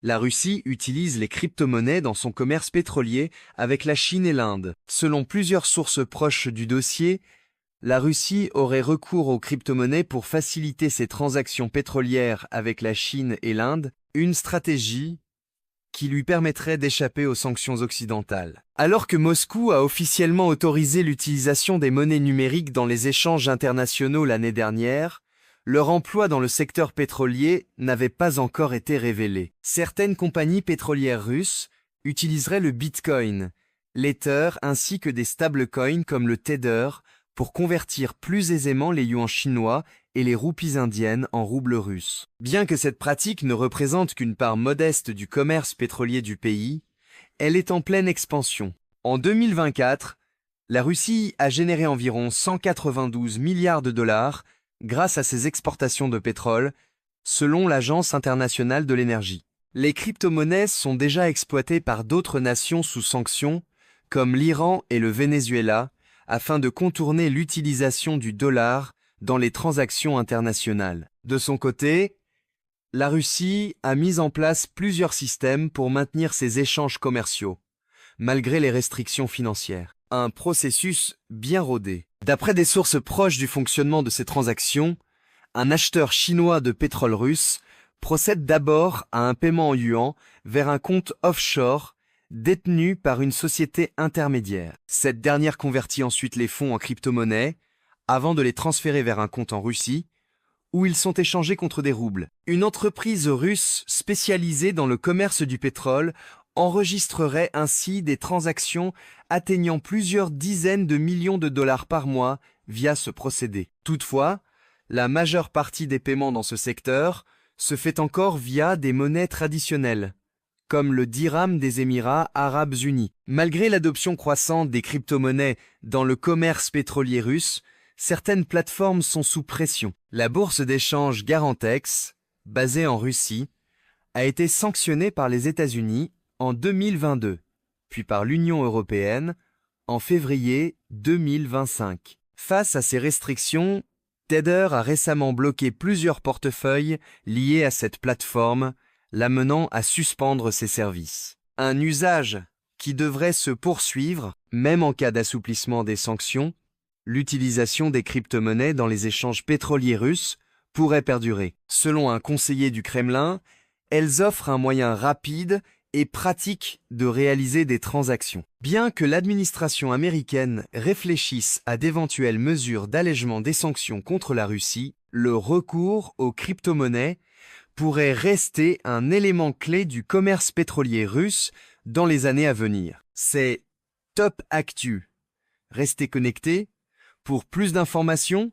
La Russie utilise les crypto-monnaies dans son commerce pétrolier avec la Chine et l'Inde. Selon plusieurs sources proches du dossier, la Russie aurait recours aux crypto-monnaies pour faciliter ses transactions pétrolières avec la Chine et l'Inde, une stratégie qui lui permettrait d'échapper aux sanctions occidentales. Alors que Moscou a officiellement autorisé l'utilisation des monnaies numériques dans les échanges internationaux l'année dernière, leur emploi dans le secteur pétrolier n'avait pas encore été révélé. Certaines compagnies pétrolières russes utiliseraient le Bitcoin, l'Ether ainsi que des stablecoins comme le Tether pour convertir plus aisément les yuans chinois et les roupies indiennes en roubles russes. Bien que cette pratique ne représente qu'une part modeste du commerce pétrolier du pays, elle est en pleine expansion. En 2024, la Russie a généré environ 192 milliards de dollars grâce à ses exportations de pétrole, selon l'Agence internationale de l'énergie. Les crypto-monnaies sont déjà exploitées par d'autres nations sous sanctions, comme l'Iran et le Venezuela, afin de contourner l'utilisation du dollar dans les transactions internationales. De son côté, la Russie a mis en place plusieurs systèmes pour maintenir ses échanges commerciaux, malgré les restrictions financières. Un processus bien rodé. D'après des sources proches du fonctionnement de ces transactions, un acheteur chinois de pétrole russe procède d'abord à un paiement en yuan vers un compte offshore détenu par une société intermédiaire. Cette dernière convertit ensuite les fonds en crypto-monnaies avant de les transférer vers un compte en Russie, où ils sont échangés contre des roubles. Une entreprise russe spécialisée dans le commerce du pétrole enregistrerait ainsi des transactions atteignant plusieurs dizaines de millions de dollars par mois via ce procédé. Toutefois, la majeure partie des paiements dans ce secteur se fait encore via des monnaies traditionnelles, comme le dirham des Émirats arabes unis. Malgré l'adoption croissante des crypto-monnaies dans le commerce pétrolier russe, certaines plateformes sont sous pression. La bourse d'échange Garantex, basée en Russie, a été sanctionnée par les États-Unis en 2022, puis par l'Union européenne en février 2025. Face à ces restrictions, Tether a récemment bloqué plusieurs portefeuilles liés à cette plateforme, l'amenant à suspendre ses services. Un usage qui devrait se poursuivre, même en cas d'assouplissement des sanctions. L'utilisation des crypto-monnaies dans les échanges pétroliers russes pourrait perdurer. Selon un conseiller du Kremlin, elles offrent un moyen rapide et pratique de réaliser des transactions. Bien que l'administration américaine réfléchisse à d'éventuelles mesures d'allègement des sanctions contre la Russie, le recours aux crypto-monnaies pourrait rester un élément clé du commerce pétrolier russe dans les années à venir. C'est Top Actu. Restez connectés. Pour plus d'informations,